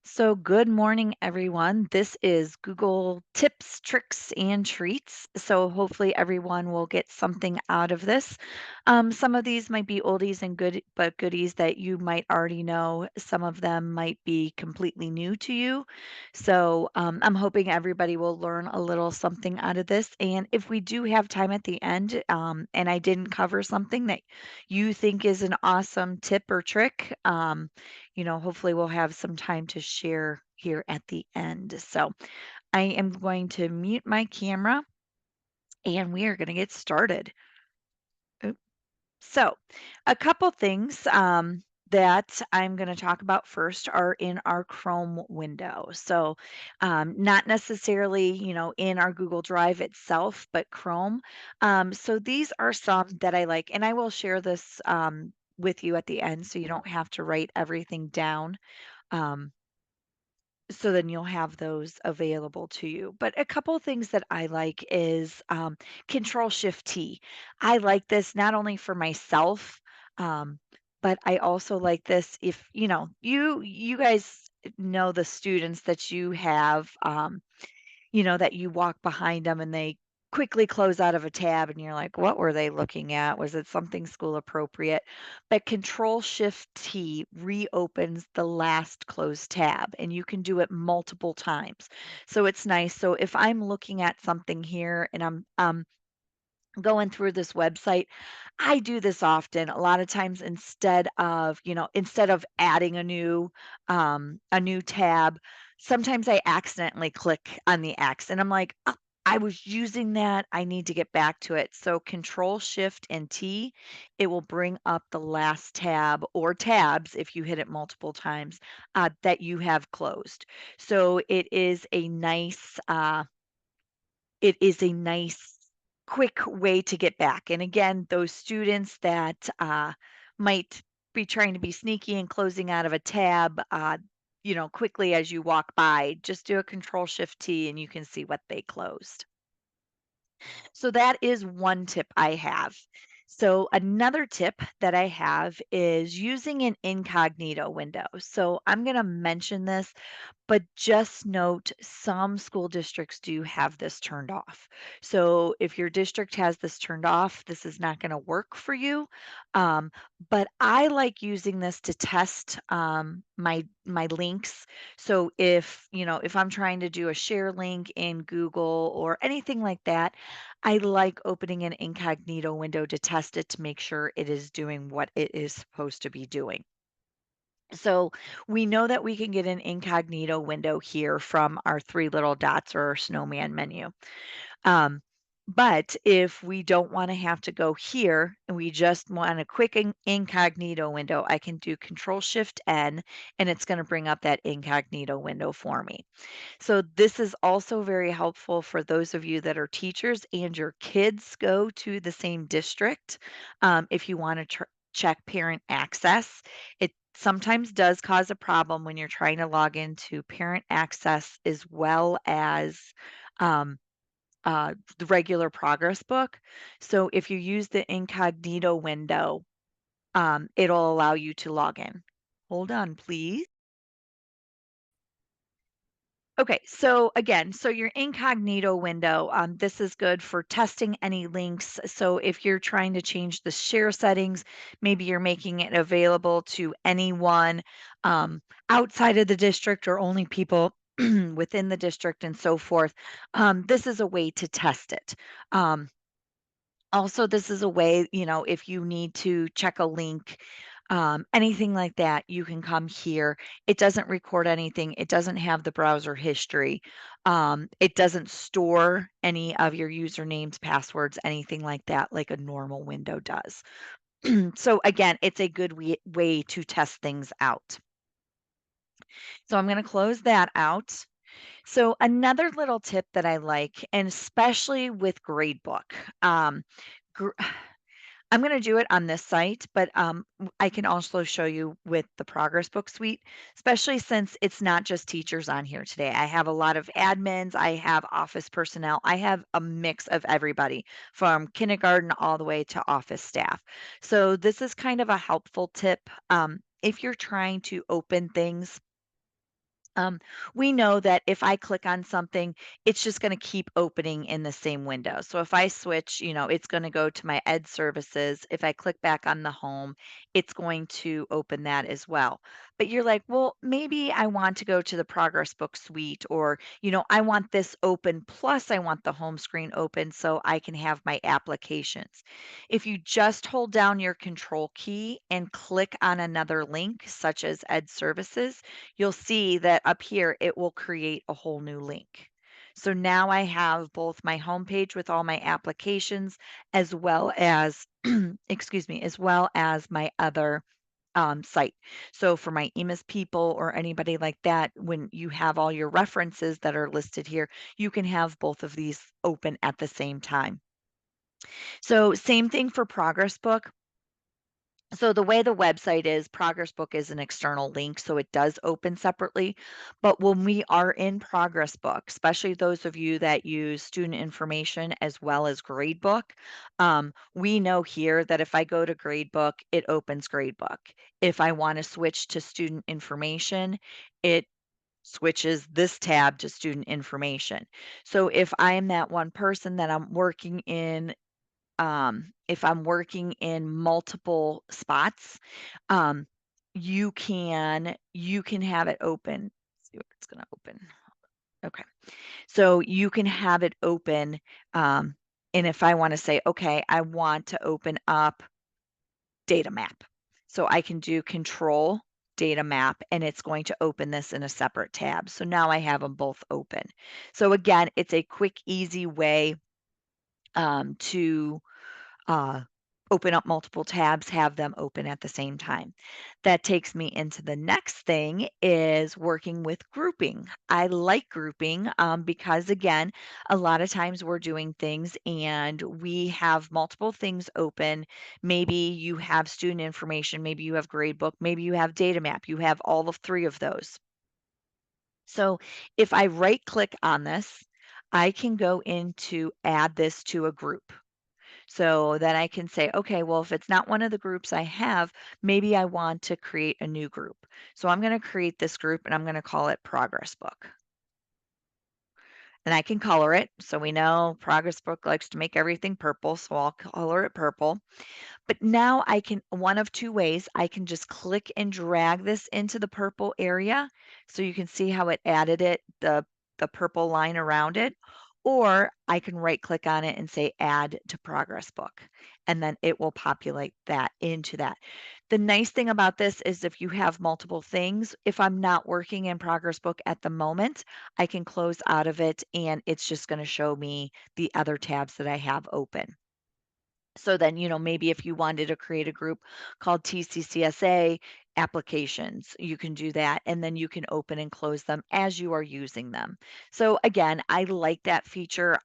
So, good morning, everyone. This is Google Tips, Tricks, and Treats. So, hopefully, everyone will get something out of this. Some of these might be oldies and good, but goodies that you might already know. Some of them might be completely new to you. So, I'm hoping everybody will learn a little something out of this. And if we do have time at the end, and I didn't cover something that you think is an awesome tip or trick, hopefully we'll have some time to share here at the end. So I am going to mute my camera and we are going to get started. Oop. So, a couple things that I'm going to talk about first are in our Chrome window. So, not necessarily, in our Google Drive itself, but Chrome. So, these are some that I like, and I will share this with you at the end so you don't have to write everything down. Um, so then you'll have those available to you. But a couple of things that I like is Control Shift T. I like this not only for myself, um, but I also like this if you guys know the students that you have. That you walk behind them and they quickly close out of a tab and you're like, what were they looking at? Was it something school appropriate? But Control Shift T reopens the last closed tab and you can do it multiple times. So it's nice. So if I'm looking at something here and I'm going through this website, I do this often. A lot of times instead of adding a new tab, sometimes I accidentally click on the X and I'm like, "Oh, I was using that. I need to get back to it." So Control Shift and T, it will bring up the last tab or tabs if you hit it multiple times that you have closed. So it is a nice quick way to get back. And again, those students that might be trying to be sneaky and closing out of a tab, quickly as you walk by, just do a Control Shift T and you can see what they closed. So that is one tip I have. So another tip that I have is using an incognito window. So I'm going to mention this, but just note some school districts do have this turned off. So if your district has this turned off, this is not going to work for you. Um, but I like using this to test my links. So if I'm trying to do a share link in Google or anything like that, I like opening an incognito window to test it to make sure it is doing what it is supposed to be doing. So we know that we can get an incognito window here from our three little dots or our snowman menu. Um, but if we don't want to have to go here and we just want a quick incognito window, I can do Control Shift N and it's going to bring up that incognito window for me. So this is also very helpful for those of you that are teachers and your kids go to the same district. If you want to check parent access, it sometimes does cause a problem when you're trying to log into parent access as well as um, the regular progress book. So if you use the incognito window, it'll allow you to log in. Hold on, please. Okay, so again, so your incognito window, this is good for testing any links. So if you're trying to change the share settings, maybe you're making it available to anyone outside of the district or only people within the district and so forth. This is a way to test it. Um, Also, this is a way, if you need to check a link, anything like that, you can come here. It doesn't record anything. It doesn't have the browser history. It doesn't store any of your usernames, passwords, anything like that, like a normal window does. So again, it's a good way to test things out. So I'm going to close that out. So another little tip that I like, and especially with gradebook, gr- I'm going to do it on this site, but I can also show you with the Progress Book Suite, especially since it's not just teachers on here today. I have a lot of admins, I have office personnel, I have a mix of everybody from kindergarten all the way to office staff. So this is kind of a helpful tip if you're trying to open things Um, we know that if I click on something, it's just going to keep opening in the same window. So if I switch, it's going to go to my ed services. If I click back on the home, it's going to open that as well. But you're like, well, maybe I want to go to the Progress Book Suite, or, I want this open, plus I want the home screen open so I can have my applications. If you just hold down your control key and click on another link, such as ed services, you'll see that up here it will create a whole new link. So now I have both my homepage with all my applications as well as, excuse me, as well as my other site. So for my EMIS people or anybody like that, when you have all your references that are listed here, you can have both of these open at the same time. So same thing for Progress Book. So the way the website is, Progress Book is an external link, so it does open separately. But when we are in Progress Book, especially those of you that use student information as well as Gradebook, we know here that if I go to Gradebook, it opens Gradebook. If I want to switch to student information, it switches this tab to student information. So if I am that one person that I'm working in if I'm working in multiple spots, um, you can have it open. Let's see what it's going to open. Okay, so you can have it open, and if I want to say, okay, I want to open up data map, so I can do Control data map, and it's going to open this in a separate tab. So now I have them both open. So again, it's a quick, easy way to uh, open up multiple tabs, have them open at the same time. That takes me into the next thing is working with grouping. I like grouping because, again, a lot of times we're doing things and we have multiple things open. Maybe you have student information, maybe you have gradebook, maybe you have data map, you have all of three of those. So if I right click on this, I can go into add this to a group. So then I can say, okay, well, if it's not one of the groups I have, maybe I want to create a new group. So I'm going to create this group and I'm going to call it Progress Book. And I can color it. So we know Progress Book likes to make everything purple. So I'll color it purple. But now I can, one of two ways, I can just click and drag this into the purple area. So you can see how it added the purple line around it. Or I can right click on it and say add to progress book. And then it will populate that into that. The nice thing about this is if you have multiple things, if I'm not working in progress book at the moment, I can close out of it and it's just going to show me the other tabs that I have open. So then, maybe if you wanted to create a group called TCCSA applications, you can do that. And then you can open and close them as you are using them. So again, I like that feature.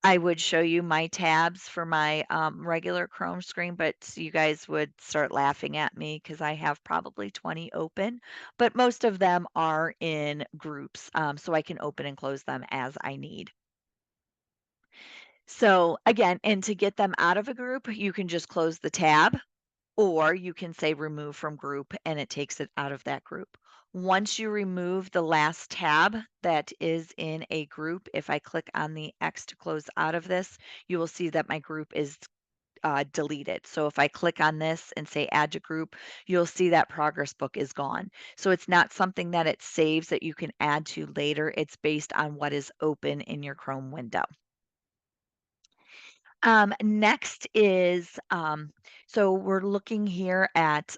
I would show you my tabs for my regular Chrome screen, but you guys would start laughing at me because I have probably 20 open, but most of them are in groups. So I can open and close them as I need. So again, and to get them out of a group, you can just close the tab or you can say remove from group and it takes it out of that group. Once you remove the last tab that is in a group, if I click on the X to close out of this, you will see that my group is deleted. So if I click on this and say add to group, you'll see that progress book is gone. So it's not something that it saves that you can add to later. It's based on what is open in your Chrome window. Next is, so we're looking here at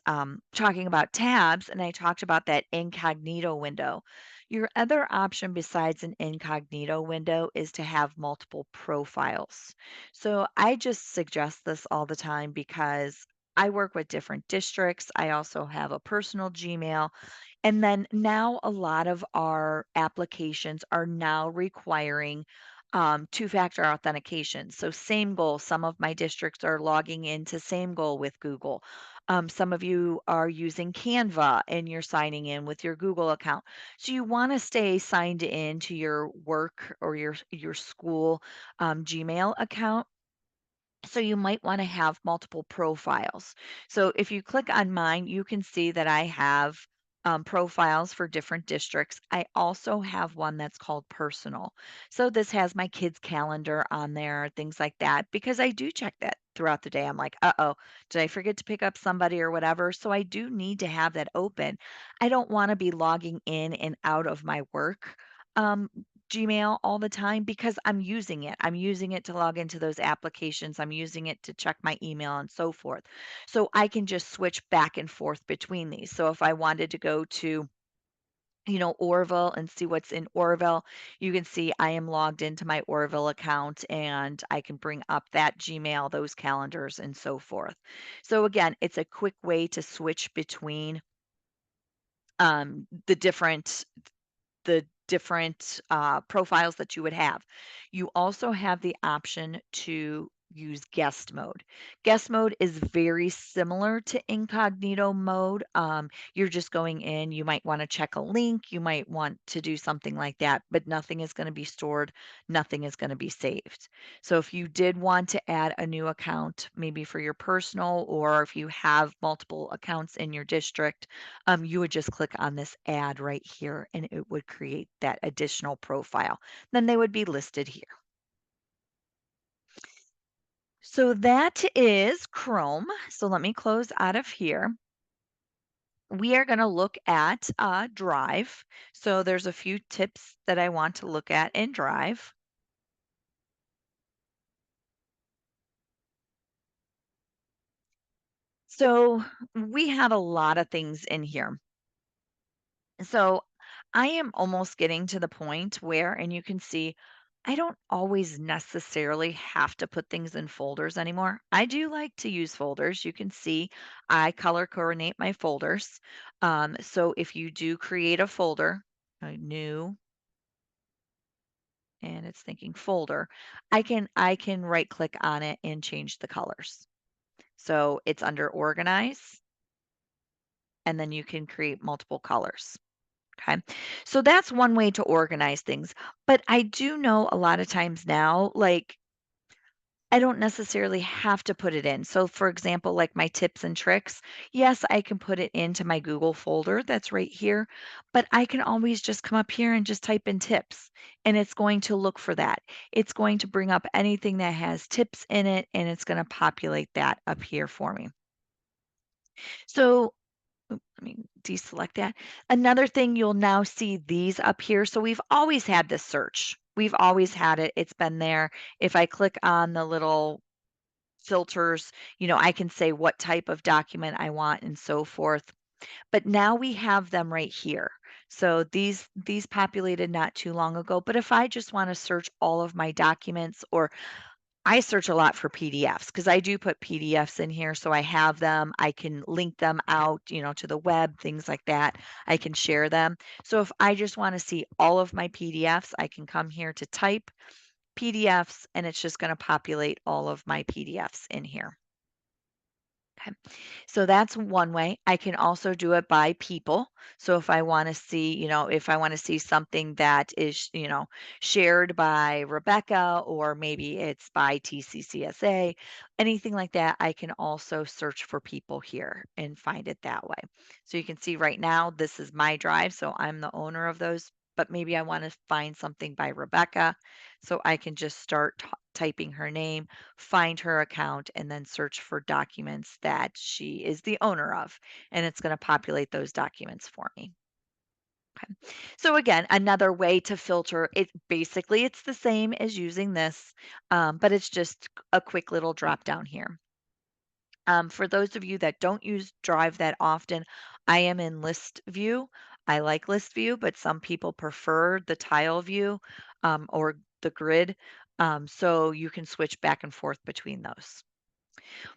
talking about tabs, and I talked about that incognito window. Your other option besides an incognito window is to have multiple profiles. So I just suggest this all the time because I work with different districts. I also have a personal Gmail. And then now a lot of our applications are now requiring two-factor authentication. So same goal. Some of my districts are logging into same goal with Google. Some of you are using Canva and you're signing in with your Google account. So you want to stay signed in to your work or your school Gmail account. So you might want to have multiple profiles. So if you click on mine, you can see that I have profiles for different districts. I also have one that's called personal. So this has my kids' calendar on there, things like that, because I do check that throughout the day. I'm like, uh oh, did I forget to pick up somebody or whatever? So I do need to have that open. I don't want to be logging in and out of my work. Um, Gmail all the time because I'm using it. I'm using it to log into those applications. I'm using it to check my email and so forth. So I can just switch back and forth between these. So if I wanted to go to, Orville and see what's in Orville, you can see I am logged into my Orville account and I can bring up that Gmail, those calendars, and so forth. So again, it's a quick way to switch between the different profiles that you would have. You also have the option to use guest mode. Guest mode is very similar to incognito mode. You're just going in, you might want to check a link, you might want to do something like that, but nothing is going to be stored, nothing is going to be saved. So if you did want to add a new account, maybe for your personal, or if you have multiple accounts in your district, you would just click on this add right here and it would create that additional profile. Then they would be listed here. So that is Chrome. So let me close out of here. We are going to look at Drive. So there's a few tips that I want to look at in Drive. So we have a lot of things in here. So I am almost getting to the point where, and you can see, I don't always necessarily have to put things in folders anymore. I do like to use folders. You can see I color coordinate my folders. So if you do create a folder, a new, and it's thinking folder, I can right click on it and change the colors. So it's under organize, and then you can create multiple colors. Okay. So that's one way to organize things. But I do know a lot of times now, like, I don't necessarily have to put it in. So, for example, like my tips and tricks, yes, I can put it into my Google folder that's right here, but I can always just come up here and just type in tips and it's going to look for that. It's going to bring up anything that has tips in it and it's going to populate that up here for me. So, let me deselect that. Another thing you'll now see these up here. So we've always had this search. We've always had it. It's been there. If I click on the little filters, I can say what type of document I want and so forth. But now we have them right here. So these populated not too long ago. But if I just want to search all of my documents, or I search a lot for PDFs because I do put PDFs in here. So I have them. I can link them out, to the web, things like that. I can share them. So if I just want to see all of my PDFs, I can come here to type PDFs and it's just going to populate all of my PDFs in here. Okay. So that's one way. I can also do it by people. So if I want to see, if I want to see something that is, shared by Rebecca, or maybe it's by TCCSA, anything like that, I can also search for people here and find it that way. So you can see right now, this is my drive. So I'm the owner of those, but maybe I want to find something by Rebecca. So I can just start typing her name, find her account, and then search for documents that she is the owner of. And it's going to populate those documents for me. Okay. So again, another way to filter it, basically it's the same as using this, but it's just a quick little drop down here. For those of you that don't use Drive that often, I am in list view. I like list view, but some people prefer the tile view, or the grid. So you can switch back and forth between those.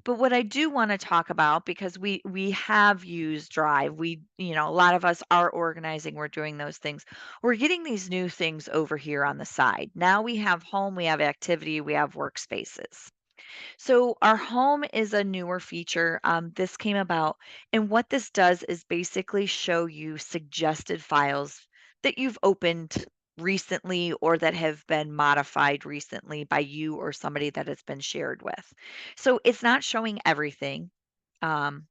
But what I do want to talk about, because we have used Drive, a lot of us are organizing, we're doing those things. We're getting these new things over here on the side. Now we have home, we have activity, we have workspaces. So our home is a newer feature. This came about, and what this does is basically show you suggested files that you've opened recently or that have been modified recently by you or somebody that it's been shared with. So it's not showing everything. Um,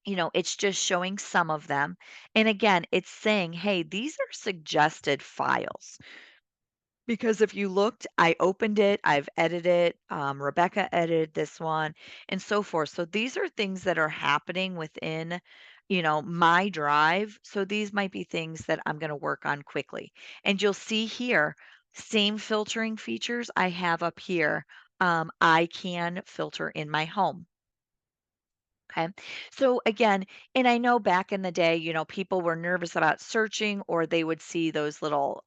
It's just showing some of them. And again, it's saying, hey, these are suggested files. Because if you looked, I opened it, I've edited, Rebecca edited this one, and so forth. So these are things that are happening within, my drive. So these might be things that I'm going to work on quickly. And you'll see here, same filtering features I have up here. I can filter in my home. Okay. So again, and I know back in the day, people were nervous about searching or they would see those little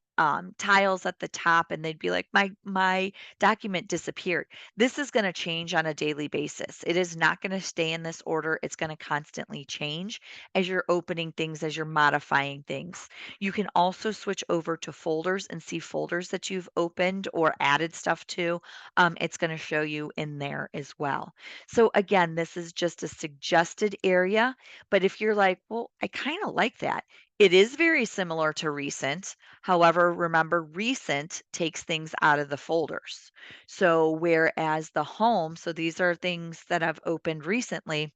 tiles at the top and they'd be like, my document disappeared. This is going to change on a daily basis. It is not going to stay in this order. It's going to constantly change as you're opening things, as you're modifying things. You can also switch over to folders and see folders that you've opened or added stuff to. It's going to show you in there as well. So again, this is just a suggested area, but if you're like, well, I kind of like that. It is very similar to recent. However, remember, recent takes things out of the folders. So whereas the home, so these are things that I've opened recently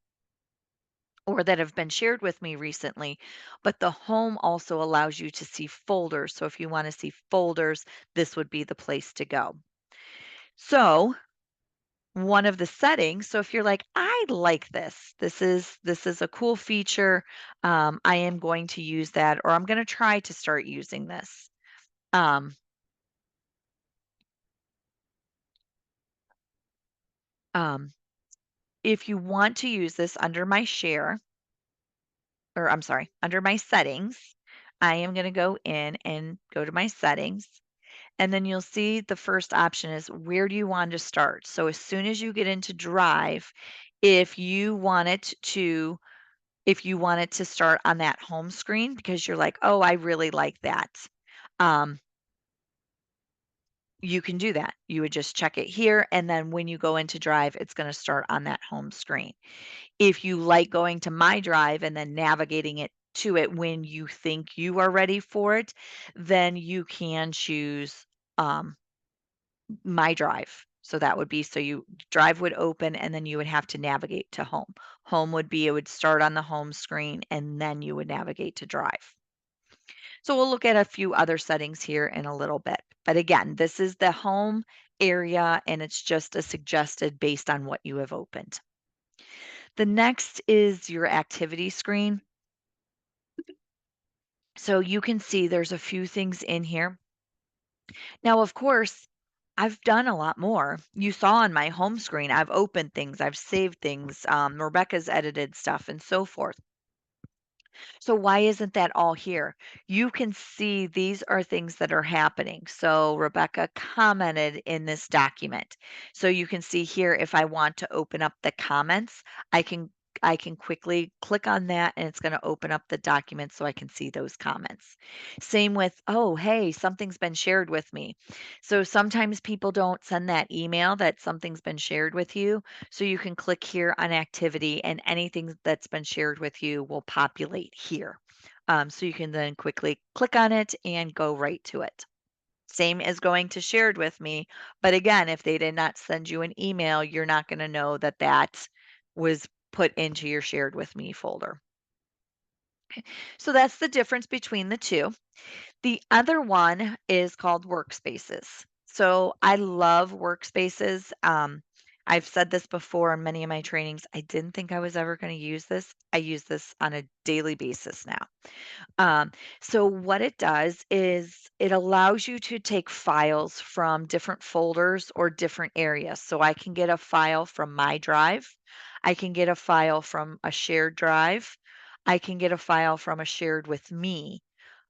or that have been shared with me recently, but the home also allows you to see folders. So if you want to see folders, this would be the place to go. So one of the settings. So if you're like, I like this, this is a cool feature. I am going to use that, or I'm going to try to start using this. Um, um, if you want to use this under my share, or I'm sorry, under my settings, I am going to go in and go to my settings. And then you'll see the first option is where do you want to start? So as soon as you get into Drive, if you want it to if you want it to start on that home screen because you're like, "Oh, I really like that." Um, you can do that. You would just check it here, and then when you go into Drive, it's gonna start on that home screen. If you like going to My Drive and then navigating it to it when you think you are ready for it, then you can choose, My Drive. So that would be so you Drive would open, and then you would have to navigate to Home. Home would be it would start on the home screen, and then you would navigate to Drive. So we'll look at a few other settings here in a little bit. But again, this is the home area and it's just a suggested based on what you have opened. The next is your activity screen. So you can see there's a few things in here. Now, of course, I've done a lot more. You saw on my home screen, I've opened things, I've saved things, Rebecca's edited stuff, and so forth. So why isn't that all here? You can see these are things that are happening. So Rebecca commented in this document. So you can see here if I want to open up the comments, I can I can quickly click on that and it's going to open up the document so I can see those comments. Same with, oh, hey, something's been shared with me. So sometimes people don't send that email that something's been shared with you. So you can click here on activity and anything that's been shared with you will populate here. So you can then quickly click on it and go right to it. Same as going to shared with me. But again, if they did not send you an email, you're not going to know that that was put into your shared with me folder. So that's the difference between the two. The other one is called workspaces. So I love workspaces. I've said this before in many of my trainings. I didn't think I was ever going to use this. I use this on a daily basis now. Um, so what it does is it allows you to take files from different folders or different areas. So I can get a file from my drive. I can get a file from a shared drive. I can get a file from a shared with me.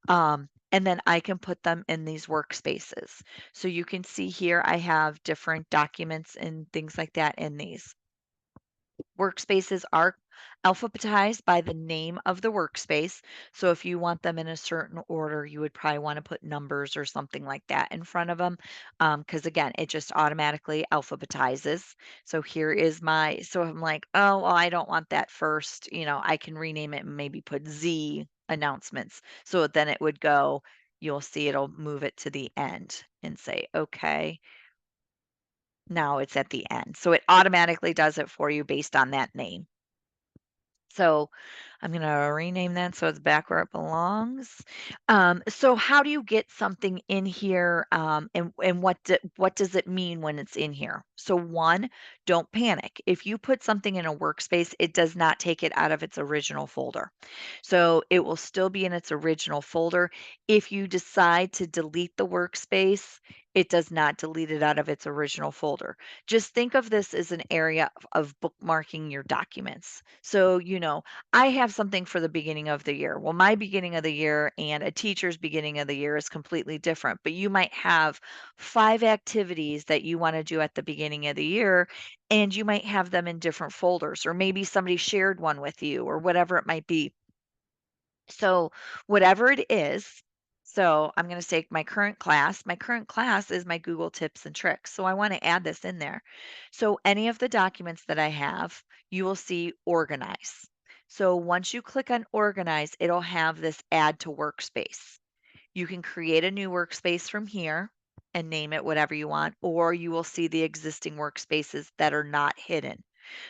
And then I can put them in these workspaces. So you can see here I have different documents and things like that in these. Workspaces are alphabetized by the name of the workspace. So if you want them in a certain order, you would probably want to put numbers or something like that in front of them. Because again, it just automatically alphabetizes. So here is my, so I'm like, oh, well, I don't want that first. I can rename it and maybe put Z announcements. So then it would go, you'll see it'll move it to the end and say, okay, now it's at the end. So it automatically does it for you based on that name. So I'm going to rename that so it's back where it belongs. So how do you get something in here, and what does it mean when it's in here? So one, don't panic. If you put something in a workspace, it does not take it out of its original folder. So it will still be in its original folder. If you decide to delete the workspace, it does not delete it out of its original folder. Just think of this as an area of bookmarking your documents. So, I have something for the beginning of the year. Well, my beginning of the year and a teacher's beginning of the year is completely different, but you might have 5 activities that you want to do at the beginning of the year, and you might have them in different folders, or maybe somebody shared one with you, or whatever it might be. So, whatever it is, so I'm going to say my current class. My current class is my Google tips and tricks. So, I want to add this in there. So, any of the documents that I have, you will see organize. So, once you click on organize, it'll have this add to workspace. You can create a new workspace from here and name it whatever you want, or you will see the existing workspaces that are not hidden.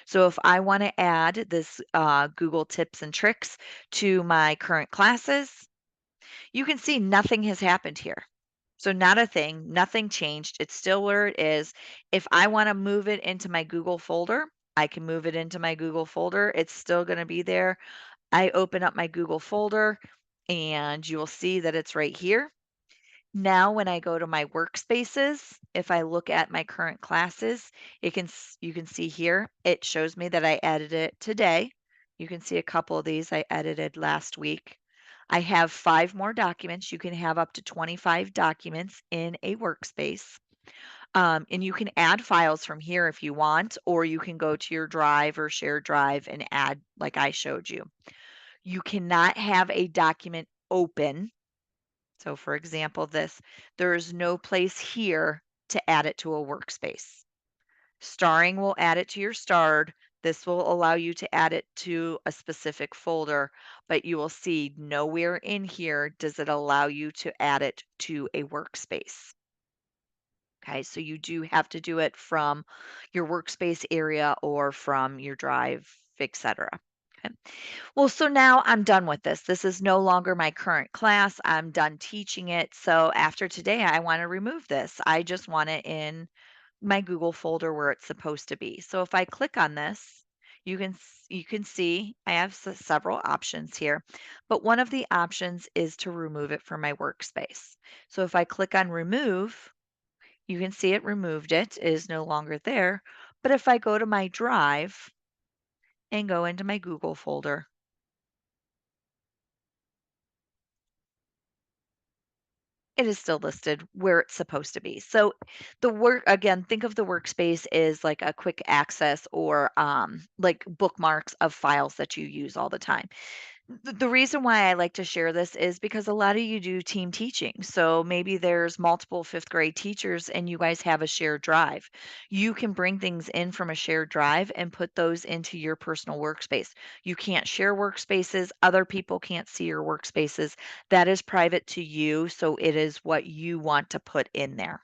So if I want to add this Google tips and tricks to my current classes, you can see nothing has happened here. So not a thing, nothing changed. It's still where it is. If I want to move it into my Google folder, I can move it into my Google folder. It's still going to be there. I open up my Google folder and you will see that it's right here. Now, when I go to my workspaces, if I look at my current classes, you can see here, it shows me that I added it today. You can see a couple of these I edited last week. I have 5 more documents. You can have up to 25 documents in a workspace. And you can add files from here if you want, or you can go to your drive or shared drive and add like I showed you. You cannot have a document open. So for example, there is no place here to add it to a workspace. Starring will add it to your starred. This will allow you to add it to a specific folder, but you will see nowhere in here does it allow you to add it to a workspace. Okay, so you do have to do it from your workspace area or from your drive, etc. Okay. Well, so now I'm done with this. This is no longer my current class. I'm done teaching it. So after today, I want to remove this. I just want it in my Google folder where it's supposed to be. So if I click on this, you can see I have several options here, but one of the options is to remove it from my workspace. So if I click on remove, you can see it removed it. It is no longer there. But if I go to my drive and go into my Google folder, it is still listed where it's supposed to be. So the work again, think of the workspace as like a quick access or like bookmarks of files that you use all the time. The reason why I like to share this is because a lot of you do team teaching. So maybe there's multiple fifth grade teachers and you guys have a shared drive. You can bring things in from a shared drive and put those into your personal workspace. You can't share workspaces, other people can't see your workspaces. That is private to you. So it is what you want to put in there.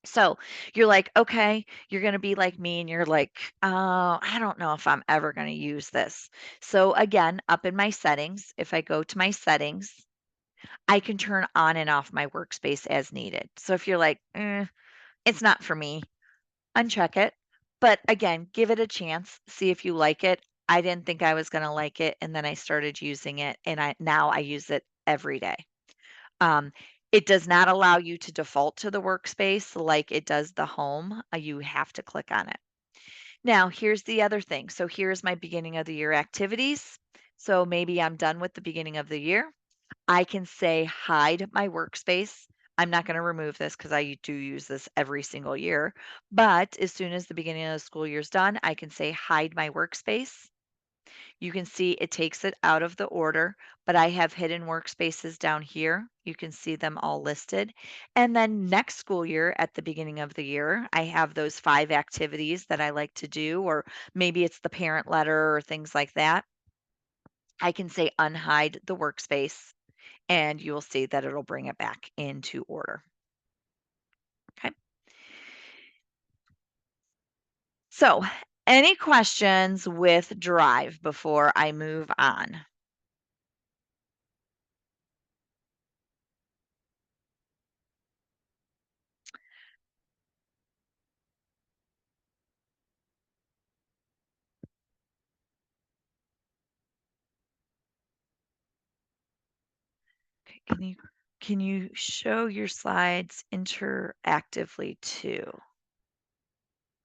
So you're like, okay, you're going to be like me and you're like, oh, I don't know if I'm ever going to use this. So again, up in my settings, if I go to my settings, I can turn on and off my workspace as needed. So if you're like, it's not for me, uncheck it. But again, give it a chance, see if you like it. I didn't think I was going to like it. And then I started using it and now I use it every day. Um, it does not allow you to default to the workspace like it does the home. You have to click on it. Now, here's the other thing. So here's my beginning of the year activities. So maybe I'm done with the beginning of the year. I can say hide my workspace. I'm not going to remove this because I do use this every single year. But as soon as the beginning of the school year is done, I can say hide my workspace. You can see it takes it out of the order, but I have hidden workspaces down here. You can see them all listed. And then next school year, at the beginning of the year, I have those 5 activities that I like to do, or maybe it's the parent letter or things like that. I can say unhide the workspace, and you'll see that it'll bring it back into order. Okay. So Any questions with Drive before I move on? Okay, can you show your slides interactively too?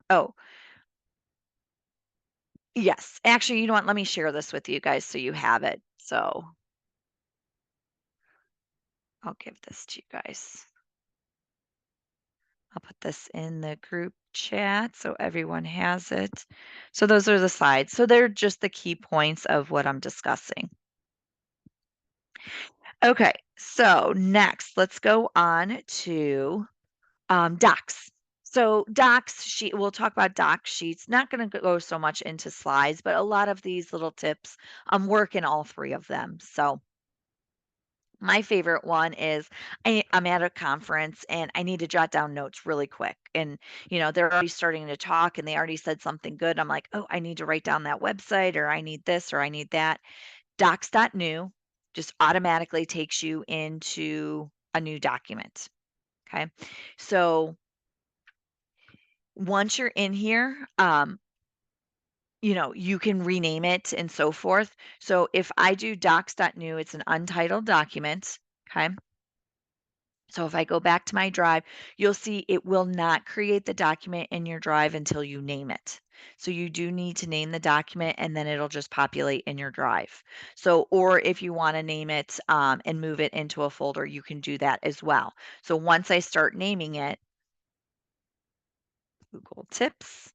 Oh, yes. Actually, you know what? Let me share this with you guys so you have it. So I'll give this to you guys. I'll put this in the group chat so everyone has it. So those are the slides. So they're just the key points of what I'm discussing. Okay, so next, let's go on to docs. So docs sheet, we'll talk about doc sheets. Not going to go so much into slides, but a lot of these little tips work in all three of them. So my favorite one is I'm at a conference and I need to jot down notes really quick. And, they're already starting to talk and they already said something good. I'm like, oh, I need to write down that website or I need this or I need that. Docs.new just automatically takes you into a new document. Okay. So once you're in here, you can rename it and so forth. So if I do docs.new, it's an untitled document. Okay. So if I go back to my drive, you'll see it will not create the document in your drive until you name it. So you do need to name the document and then it'll just populate in your drive. So, or if you want to name it and move it into a folder, you can do that as well. So once I start naming it, Google Tips,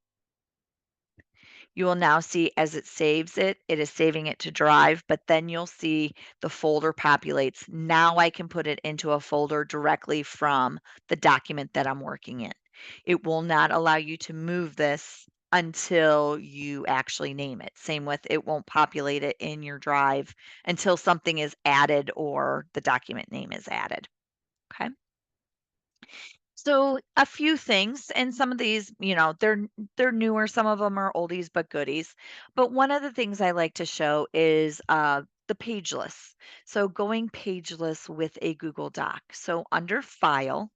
you will now see as it saves it, it is saving it to Drive, but then you'll see the folder populates. Now I can put it into a folder directly from the document that I'm working in. It will not allow you to move this until you actually name it. Same with it won't populate it in your Drive until something is added or the document name is added. Okay. So a few things, and some of these, they're newer. Some of them are oldies but goodies. But one of the things I like to show is the pageless. So going pageless with a Google Doc. So under File,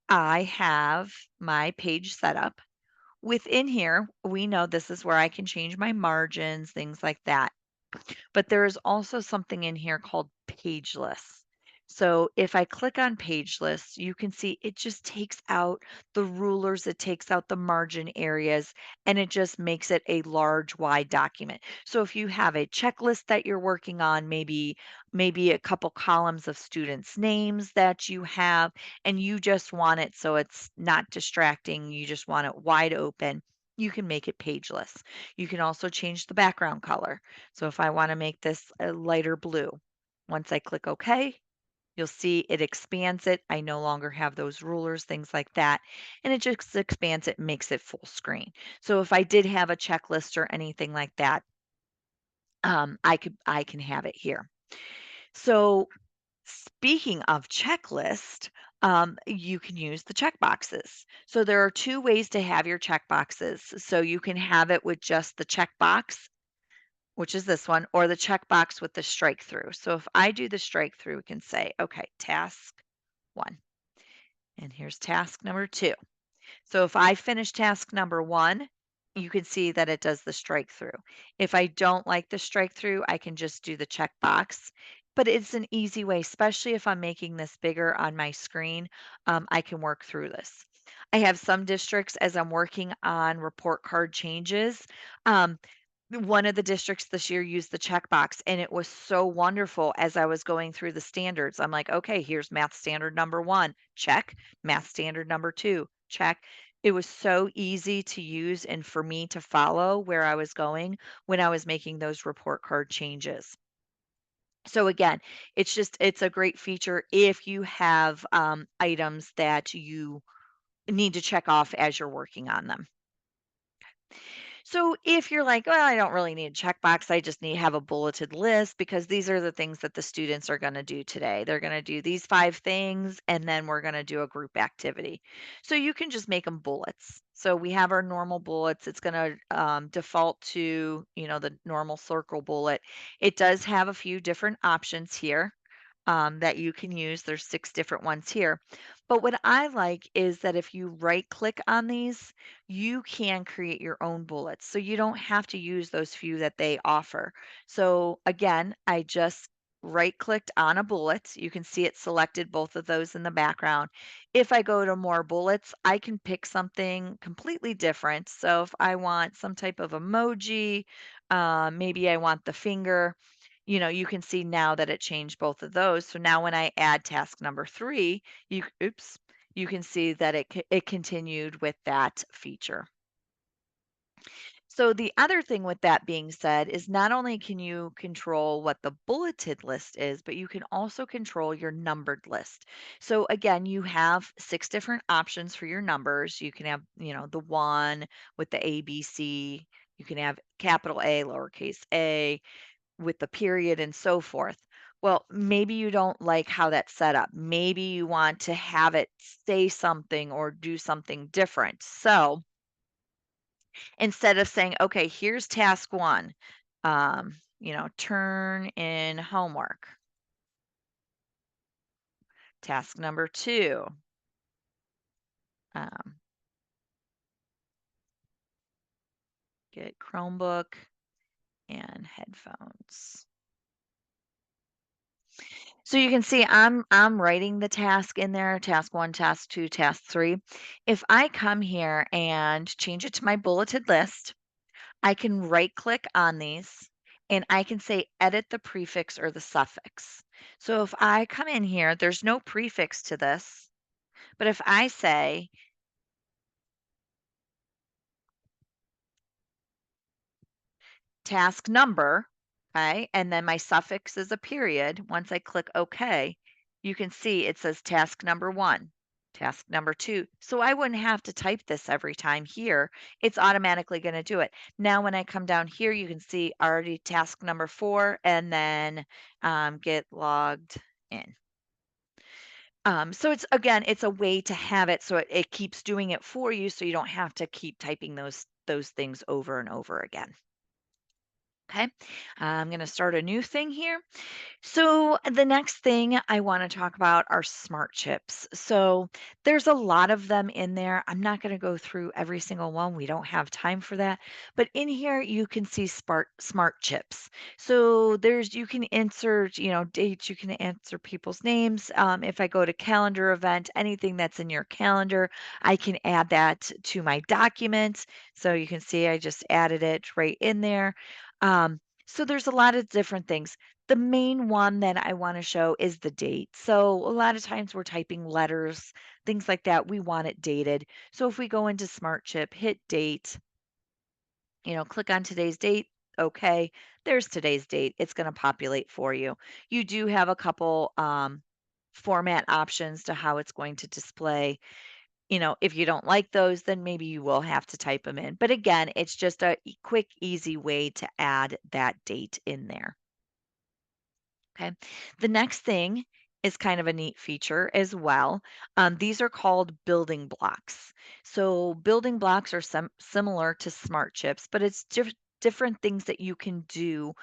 I have my page set up. Within here, we know this is where I can change my margins, things like that. But there is also something in here called Pageless. So if I click on Pageless, you can see it just takes out the rulers, it takes out the margin areas, and it just makes it a large, wide document. So if you have a checklist that you're working on, maybe a couple columns of students' names that you have, and you just want it so it's not distracting, you just want it wide open, you can make it pageless. You can also change the background color. So if I want to make this a lighter blue, once I click OK, you'll see it expands it. I no longer have those rulers, things like that. And it just expands it, makes it full screen. So if I did have a checklist or anything like that, I can have it here. So speaking of checklist, you can use the check boxes. So there are two ways to have your check boxes. So you can have it with just the checkbox, which is this one, or the checkbox with the strike through. So if I do the strike through, we can say, okay, task 1, and here's task number 2. So if I finish task number 1, you can see that it does the strike through. If I don't like the strike through, I can just do the checkbox. But it's an easy way, especially if I'm making this bigger on my screen, I can work through this. I have some districts as I'm working on report card changes. Um, One of the districts this year used the checkbox, and it was so wonderful as I was going through the standards. I'm like, okay, here's math standard number 1, check. Math standard number 2, check. It was so easy to use and for me to follow where I was going when I was making those report card changes. So again, it's a great feature if you have items that you need to check off as you're working on them. So if you're like, well, I don't really need a checkbox, I just need to have a bulleted list because these are the things that the students are going to do today. They're going to do these 5 things, and then we're going to do a group activity. So you can just make them bullets. So we have our normal bullets. It's going to default to, the normal circle bullet. It does have a few different options here that you can use. There's 6 different ones here. But what I like is that if you right click on these, you can create your own bullets. So you don't have to use those few that they offer. So again, I just right clicked on a bullet. You can see it selected both of those in the background. If I go to more bullets, I can pick something completely different. So if I want some type of emoji, maybe I want the finger, you can see now that it changed both of those. So now when I add task number 3, you can see that it continued with that feature. So the other thing with that being said is not only can you control what the bulleted list is, but you can also control your numbered list. So again, you have 6 different options for your numbers. You can have, the 1 with the ABC. You can have capital A, lowercase a, with the period and so forth. Well, maybe you don't like how that's set up. Maybe you want to have it say something or do something different. So instead of saying, okay, here's task 1, turn in homework. Task number 2, um, get Chromebook and headphones. So you can see I'm writing the task in there, task 1, task 2, task 3. If I come here and change it to my bulleted list, I can right click on these and I can say edit the prefix or the suffix. So if I come in here, there's no prefix to this, but if I say task number, okay, and then my suffix is a period, once I click OK, you can see it says task number 1, task number 2. So I wouldn't have to type this every time here. It's automatically going to do it. Now, when I come down here, you can see already task number 4 and then get logged in. So it's again, it's a way to have it so it keeps doing it for you so you don't have to keep typing those things over and over again. Okay, I'm going to start a new thing here. So, the next thing I want to talk about are smart chips. So, there's a lot of them in there. I'm not going to go through every single one. We don't have time for that. But in here, you can see smart chips. So, you can insert, dates, you can answer people's names. If I go to calendar event, anything that's in your calendar, I can add that to my documents. So, you can see I just added it right in there. So there's a lot of different things. The main one that I want to show is the date. So a lot of times we're typing letters, things like that. We want it dated. So if we go into Smart Chip, hit date, click on today's date. Okay, there's today's date. It's going to populate for you. You do have a couple format options to how it's going to display. If you don't like those, then maybe you will have to type them in. But again, it's just a quick, easy way to add that date in there. Okay. The next thing is kind of a neat feature as well. These are called building blocks. So building blocks are similar to smart chips, but it's different things that you can do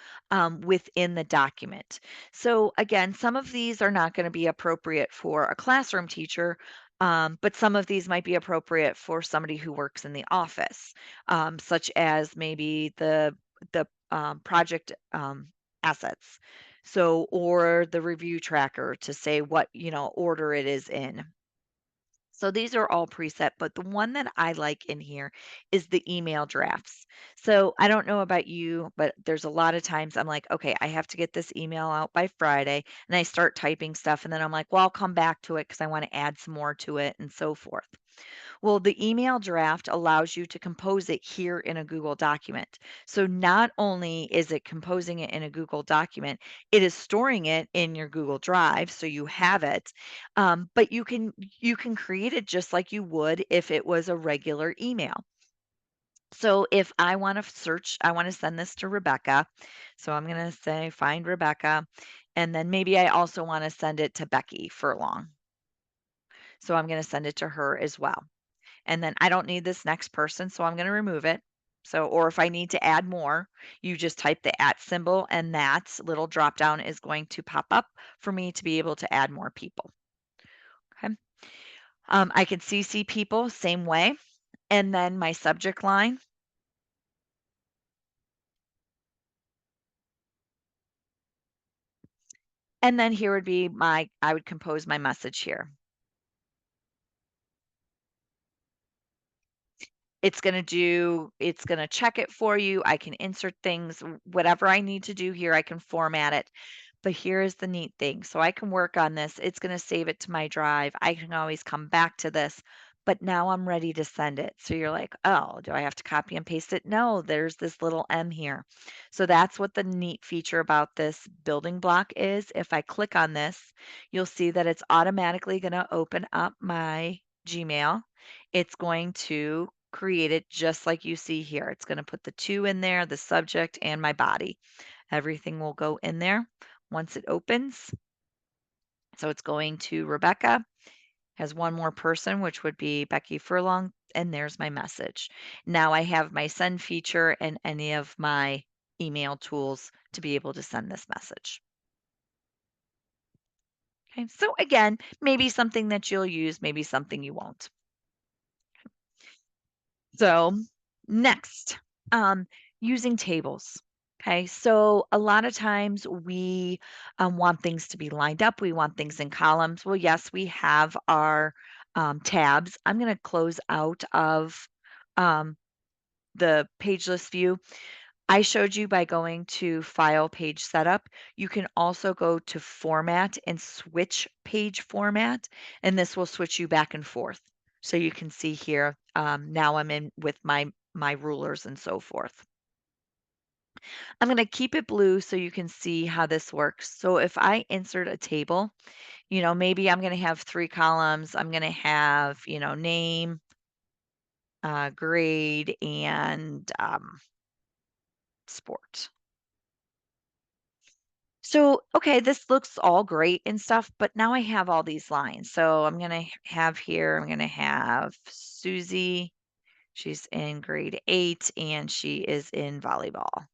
within the document. So again, some of these are not going to be appropriate for a classroom teacher. But some of these might be appropriate for somebody who works in the office, such as maybe the project assets. So, or the review tracker to say what, order it is in. So these are all preset, but the one that I like in here is the email drafts. So I don't know about you, but there's a lot of times I'm like, okay, I have to get this email out by Friday. And I start typing stuff. And then I'm like, well, I'll come back to it because I want to add some more to it and so forth. Well, the email draft allows you to compose it here in a Google document. So not only is it composing it in a Google document, it is storing it in your Google Drive, so you have it. But you can create it just like you would if it was a regular email. So if I want to search, I want to send this to Rebecca. So I'm going to say find Rebecca. And then maybe I also want to send it to Becky Furlong. So I'm going to send it to her as well. And then I don't need this next person, so I'm going to remove it. So, or if I need to add more, you just type the @ symbol and that little drop down is going to pop up for me to be able to add more people. Okay. I can CC people same way. And then my subject line. And then here would be I would compose my message here. It's gonna check it for you. I can insert things, whatever I need to do here, I can format it. But here is the neat thing. So I can work on this. It's gonna save it to my drive. I can always come back to this, but now I'm ready to send it. So you're like, "Oh, do I have to copy and paste it?" No, there's this little M here. So that's what the neat feature about this building block is. If I click on this, you'll see that it's automatically gonna open up my Gmail. It's going to create it just like you see here. It's going to put the two in there, the subject and my body. Everything will go in there once it opens. So it's going to Rebecca, has one more person, which would be Becky Furlong, and there's my message. Now I have my send feature and any of my email tools to be able to send this message. Okay, so again, maybe something that you'll use, maybe something you won't. So, next, using tables. Okay, so a lot of times we want things to be lined up. We want things in columns. Well, yes, we have our tabs. I'm going to close out of um, the page list view. I showed you by going to File Page Setup. You can also go to Format and switch page format, and this will switch you back and forth. So you can see here, now I'm in with my rulers and so forth. I'm going to keep it blue so you can see how this works. So if I insert a table, maybe I'm going to have 3 columns. I'm going to have, name, grade, and sport. So, okay, this looks all great and stuff, but now I have all these lines. So I'm going to have here, I'm going to have Susie. She's in grade 8 and she is in volleyball.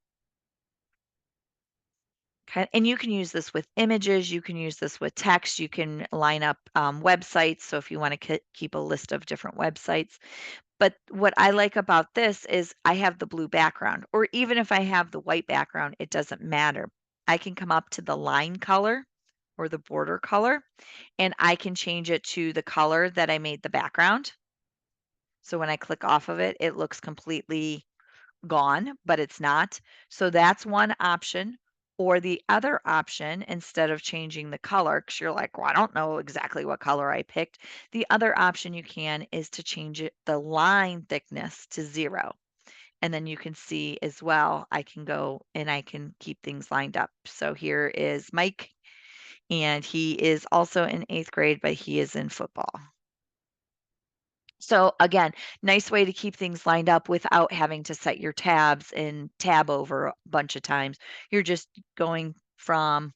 Okay. And you can use this with images, you can use this with text, you can line up websites. So if you want to keep a list of different websites. But what I like about this is I have the blue background, or even if I have the white background, it doesn't matter. I can come up to the line color or the border color, and I can change it to the color that I made the background. So when I click off of it, it looks completely gone, but it's not. So that's one option. Or the other option, instead of changing the color, because you're like, well, I don't know exactly what color I picked. The other option you can is to change it, the line thickness to 0. And then you can see as well, I can go and I can keep things lined up. So here is Mike, and he is also in 8th grade, but he is in football. So again, nice way to keep things lined up without having to set your tabs and tab over a bunch of times. You're just going from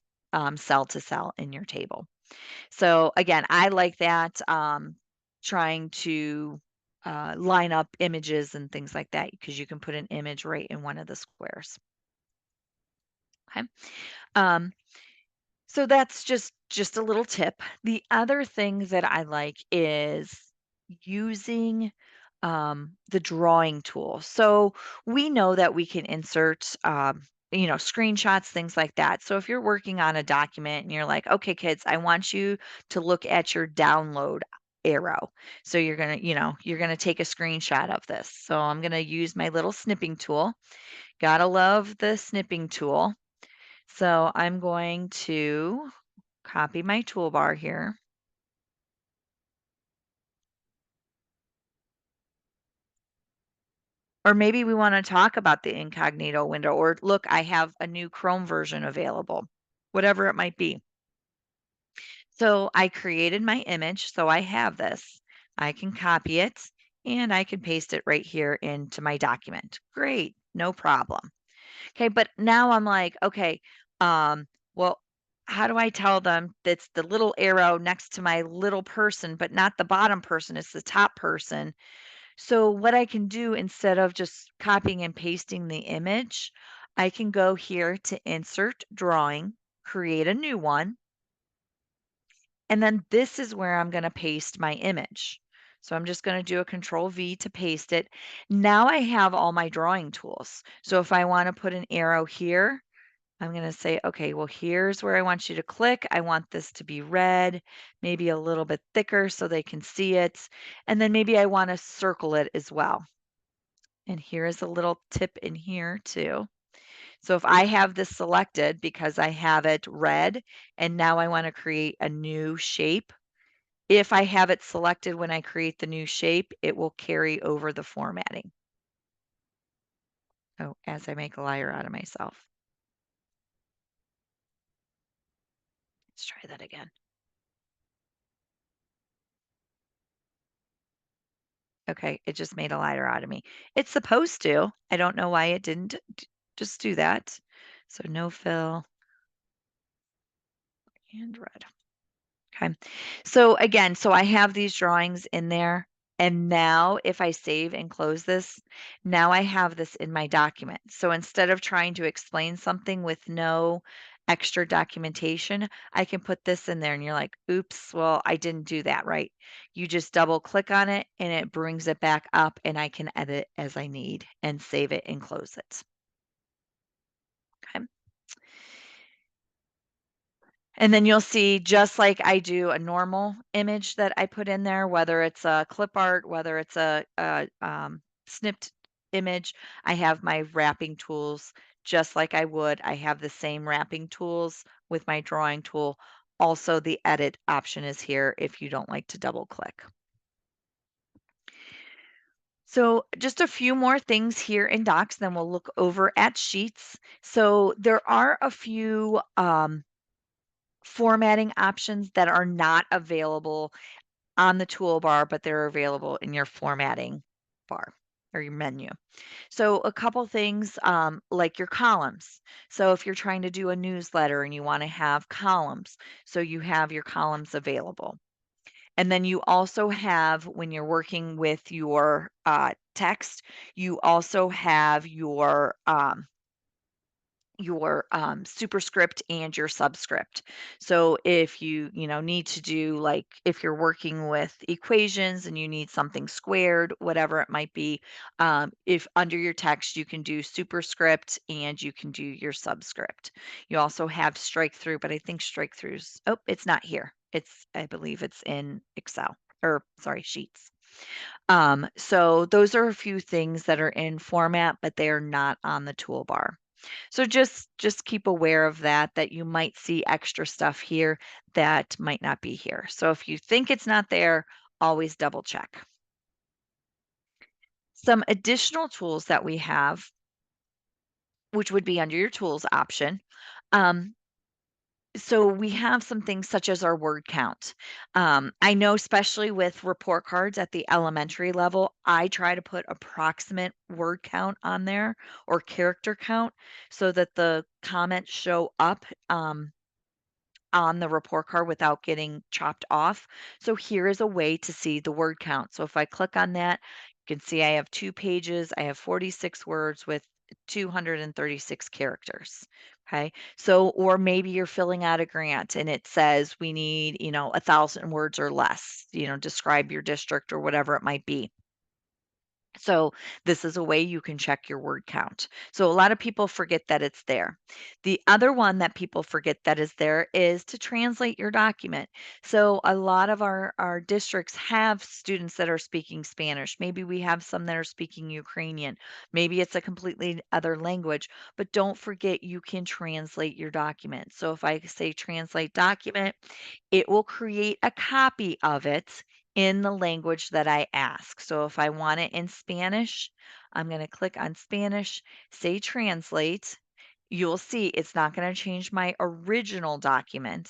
cell to cell in your table. So again, I like that, trying to line up images and things like that because you can put an image right in one of the squares. Okay. Um, So that's just a little tip. The other thing that I like is using the drawing tool. So we know that we can insert screenshots, things like that. So if you're working on a document and you're like, okay, kids, I want you to look at your download arrow. So you're gonna take a screenshot of this. So I'm gonna use my little snipping tool. Gotta love the snipping tool. So I'm going to copy my toolbar here. Or maybe we want to talk about the incognito window, or look, I have a new Chrome version available, whatever it might be. So I created my image, so I have this. I can copy it and I can paste it right here into my document. Great, no problem. Okay, but now I'm like, okay, um, well, how do I tell them that's the little arrow next to my little person, but not the bottom person, it's the top person? So what I can do instead of just copying and pasting the image, I can go here to insert drawing, create a new one, and then this is where I'm going to paste my image. So I'm just going to do a control V to paste it. Now I have all my drawing tools. So if I want to put an arrow here, I'm going to say, okay, well, here's where I want you to click. I want this to be red, maybe a little bit thicker so they can see it. And then maybe I want to circle it as well. And here is a little tip in here too. So if I have this selected because I have it red and now I want to create a new shape, if I have it selected when I create the new shape, it will carry over the formatting. Oh, as I make a liar out of myself. Let's try that again. Okay, it just made a liar out of me. It's supposed to. I don't know why it didn't just do that. So no fill and red. Okay. So again, so I have these drawings in there. And now if I save and close this, now I have this in my document. So instead of trying to explain something with no extra documentation, I can put this in there and you're like, oops, well, I didn't do that right. You just double click on it and it brings it back up and I can edit as I need and save it and close it. Okay. And then you'll see just like I do a normal image that I put in there, whether it's a clip art, whether it's a snipped image, I have my wrapping tools just like I would. I have the same wrapping tools with my drawing tool. Also, the edit option is here if you don't like to double click. So just a few more things here in Docs, then we'll look over at Sheets. So there are a few formatting options that are not available on the toolbar, but they're available in your formatting bar or your menu. So a couple things like your columns. So if you're trying to do a newsletter and you want to have columns, so you have your columns available. And then you also have, when you're working with your text, you also have your superscript and your subscript. So if you need to do like if you're working with equations and you need something squared, whatever it might be, if under your text you can do superscript and you can do your subscript. You also have strike through, but I think strike throughs. Oh, it's not here. I believe it's in Excel or sorry, Sheets. So those are a few things that are in format, but they are not on the toolbar. So just keep aware of that you might see extra stuff here that might not be here. So if you think it's not there, always double check. Some additional tools that we have, which would be under your tools option. So we have some things such as our word count. I know especially with report cards at the elementary level, I try to put approximate word count on there or character count so that the comments show up on the report card without getting chopped off. So here is a way to see the word count. So if I click on that, you can see I have 2 pages. I have 46 words with 236 characters. Okay. So, or maybe you're filling out a grant and it says we need, 1,000 words or less, describe your district or whatever it might be. So this is a way you can check your word count. So a lot of people forget that it's there. The other one that people forget that is there is to translate your document. So a lot of our districts have students that are speaking Spanish. Maybe we have some that are speaking Ukrainian. Maybe it's a completely other language, but don't forget you can translate your document. So if I say translate document, it will create a copy of it in the language that I ask. So if I want it in Spanish, I'm going to click on Spanish, say translate. You'll see it's not going to change my original document,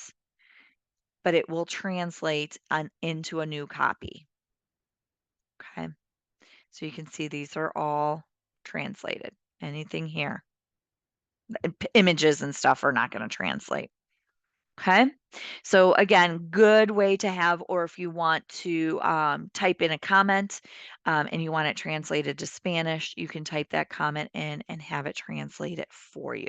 but it will translate into a new copy. Okay. So you can see these are all translated. Anything here. Images and stuff are not going to translate. Okay. So again, good way to have, or if you want to type in a comment and you want it translated to Spanish, you can type that comment in and have it translate it for you.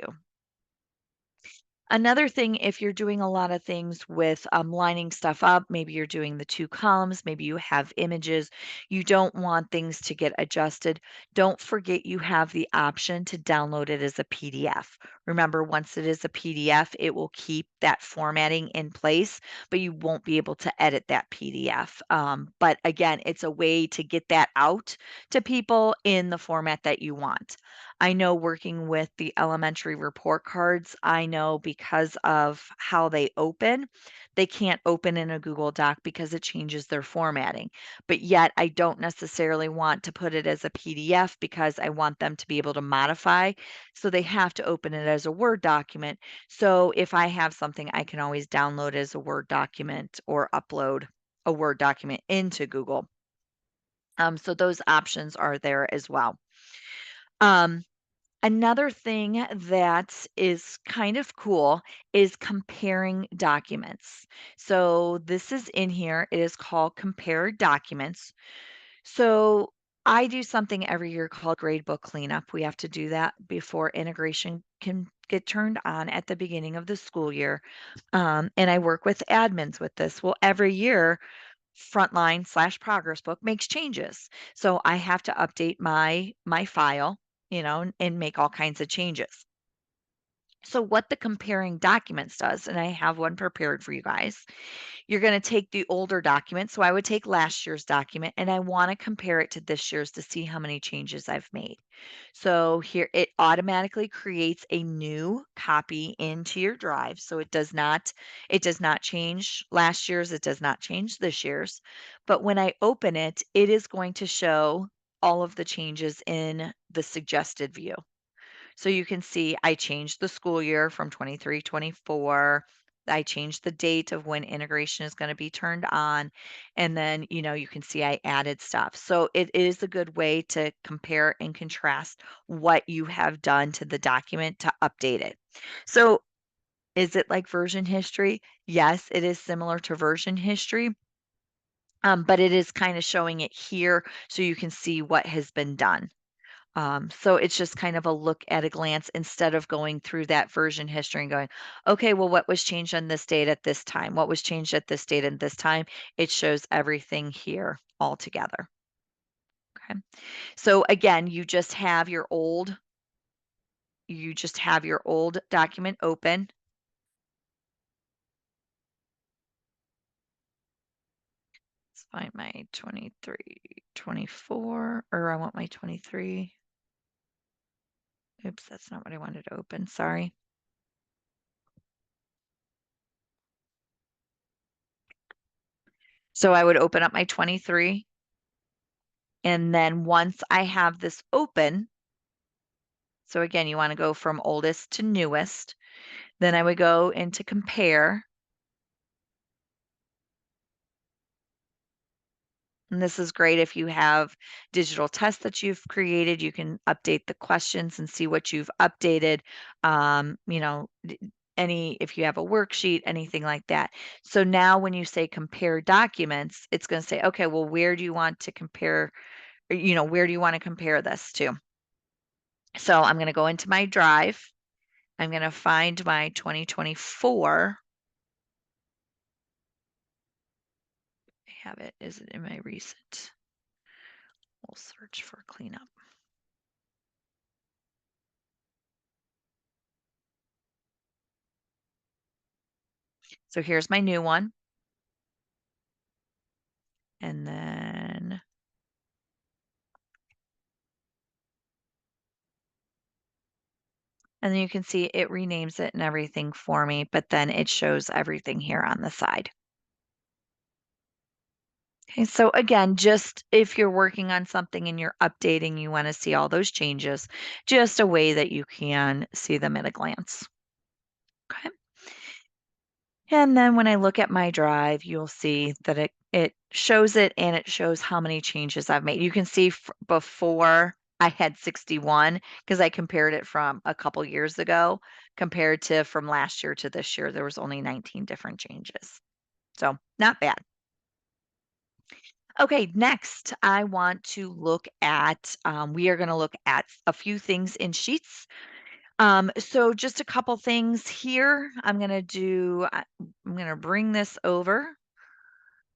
Another thing, if you're doing a lot of things with lining stuff up, maybe you're doing the two columns, maybe you have images, you don't want things to get adjusted. Don't forget you have the option to download it as a PDF. Remember, once it is a PDF, it will keep that formatting in place, but you won't be able to edit that PDF. But again, it's a way to get that out to people in the format that you want. I know working with the elementary report cards, I know because of how they open, they can't open in a Google Doc because it changes their formatting. But yet, I don't necessarily want to put it as a PDF because I want them to be able to modify. So they have to open it as a Word document. So if I have something, I can always download as a Word document or upload a Word document into Google. So those options are there as well. Um, Another thing that is kind of cool is comparing documents. So this is in here. It is called Compare Documents. So I do something every year called gradebook cleanup. We have to do that before integration can get turned on at the beginning of the school year. And I work with admins with this. Well, every year frontline/progress book makes changes. So I have to update my file, and make all kinds of changes. So what the comparing documents does, and I have one prepared for you guys, you're going to take the older document. So I would take last year's document and I want to compare it to this year's to see how many changes I've made. So here it automatically creates a new copy into your drive. So it does not change last year's, it does not change this year's. But when I open it, it is going to show all of the changes in the suggested view. So you can see I changed the school year from 23-24. I changed the date of when integration is going to be turned on. And then, you can see I added stuff. So it is a good way to compare and contrast what you have done to the document to update it. So is it like version history? Yes, it is similar to version history. But it is kind of showing it here so you can see what has been done. So it's just kind of a look at a glance instead of going through that version history and going, okay, well, what was changed on this date at this time? What was changed at this date and this time? It shows everything here all together. Okay. So again, you just have your old document open. Let's find my 23, 24, or I want my 23. Oops, that's not what I wanted to open. Sorry. So I would open up my 23. And then once I have this open, so again, you want to go from oldest to newest, then I would go into compare. And this is great if you have digital tests that you've created. You can update the questions and see what you've updated. If you have a worksheet, anything like that. So now when you say compare documents, it's going to say, okay, well, where do you want to compare, or, where do you want to compare this to? So I'm going to go into my drive. I'm going to find my 2024. I have it. Is it in my recent? We'll search for cleanup. So here's my new one. And then you can see it renames it and everything for me, but then it shows everything here on the side. Okay, so again, just if you're working on something and you're updating, you want to see all those changes, just a way that you can see them at a glance. Okay. And then when I look at my drive, you'll see that it it shows it and it shows how many changes I've made. You can see before I had 61 because I compared it from a couple years ago compared to from last year to this year, there was only 19 different changes. So not bad. Okay, next I want to look at, we are going to look at a few things in sheets. So just a couple things here. I'm going to bring this over.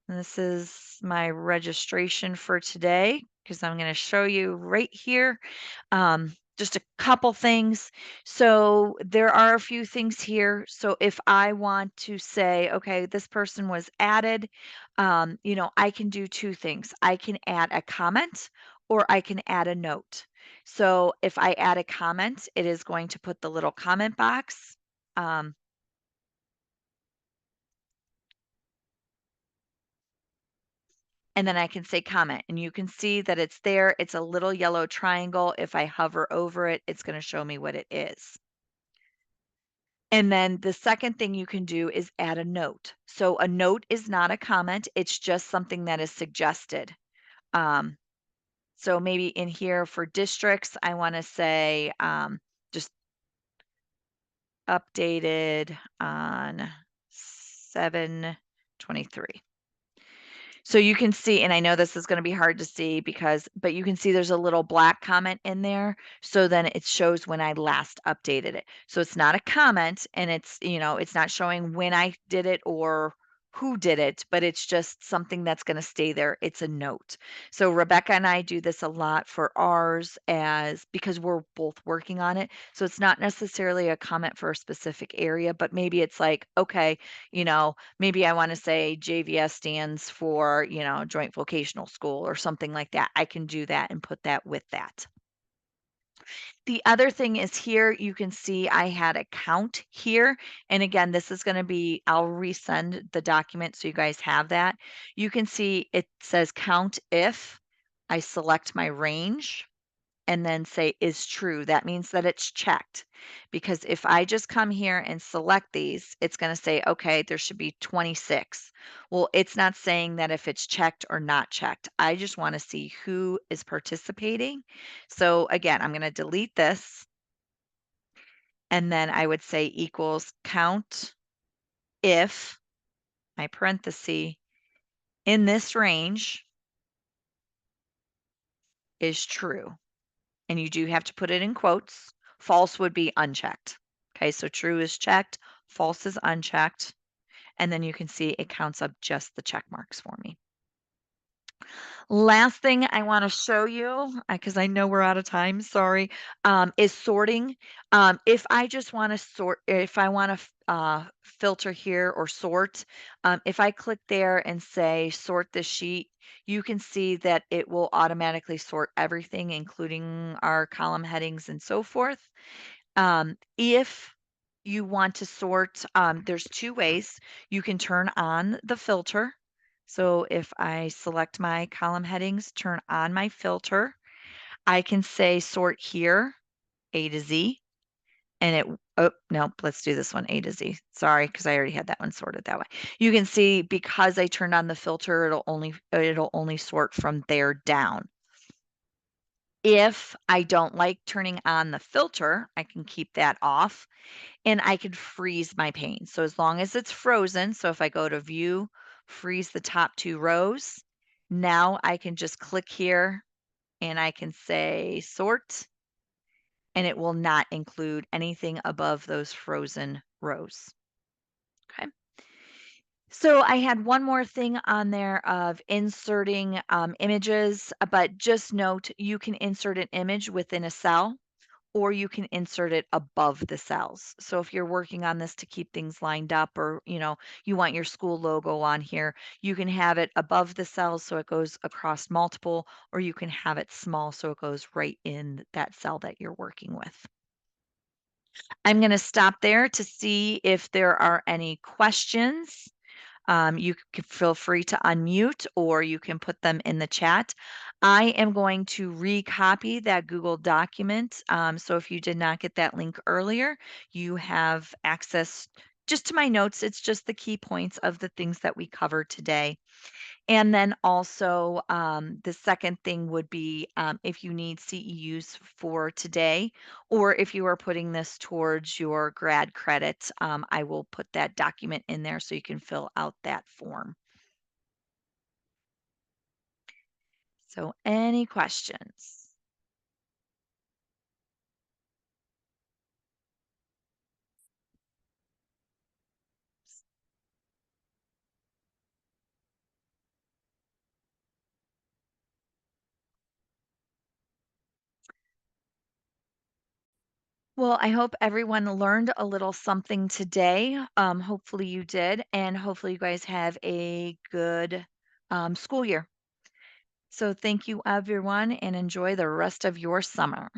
This is my registration for today because I'm going to show you right here just a couple things. So there are a few things here. So if I want to say, okay, this person was added, I can do two things. I can add a comment or I can add a note. So if I add a comment, it is going to put the little comment box. Um, and then I can say comment and you can see that it's there. It's a little yellow triangle. If I hover over it, it's going to show me what it is. And then the second thing you can do is add a note. So a note is not a comment. It's just something that is suggested. Um, so maybe in here for districts, I want to say just updated on 7/23. So you can see, and I know this is going to be hard to see but you can see there's a little black comment in there. So then it shows when I last updated it. So it's not a comment and it's not showing when I did it or who did it, but it's just something that's going to stay there. It's a note. So Rebecca and I do this a lot for ours because we're both working on it. So it's not necessarily a comment for a specific area, but maybe it's like, okay, maybe I want to say JVS stands for, joint vocational school or something like that. I can do that and put that with that. The other thing is here, you can see I had a count here. And again, this is going to be, I'll resend the document so you guys have that. You can see it says count if I select my range and then say is true. That means that it's checked. Because if I just come here and select these, it's going to say, okay, there should be 26. Well, it's not saying that if it's checked or not checked. I just want to see who is participating. So again, I'm going to delete this. And then I would say equals count if my parenthesis in this range is true. And you do have to put it in quotes. False would be unchecked. Okay, so true is checked, false is unchecked, and then you can see it counts up just the check marks for me. Last thing I want to show you, because I know we're out of time, sorry, is sorting. If I just want to sort, if I want to filter here or sort, if I click there and say sort this sheet, you can see that it will automatically sort everything, including our column headings and so forth. If you want to sort, there's two ways. You can turn on the filter. So if I select my column headings, turn on my filter, I can say sort here, A to Z, and oh, no, let's do this one, A to Z. Sorry, because I already had that one sorted that way. You can see because I turned on the filter, it'll only sort from there down. If I don't like turning on the filter, I can keep that off and I could freeze my pane. So as long as it's frozen, so if I go to view, freeze the top two rows, now I can just click here and I can say sort, and it will not include anything above those frozen rows. Okay. So I had one more thing on there of inserting images, but just note you can insert an image within a cell or you can insert it above the cells. So if you're working on this to keep things lined up or, you want your school logo on here, you can have it above the cells so it goes across multiple, or you can have it small so it goes right in that cell that you're working with. I'm going to stop there to see if there are any questions. You can feel free to unmute or you can put them in the chat. I am going to recopy that Google document. So if you did not get that link earlier, you have access just to my notes. It's just the key points of the things that we covered today. And then also, the second thing would be, if you need CEUs for today, or if you are putting this towards your grad credit, I will put that document in there so you can fill out that form. So, any questions? Well, I hope everyone learned a little something today. Hopefully you did, and hopefully you guys have a good school year. So thank you, everyone, and enjoy the rest of your summer.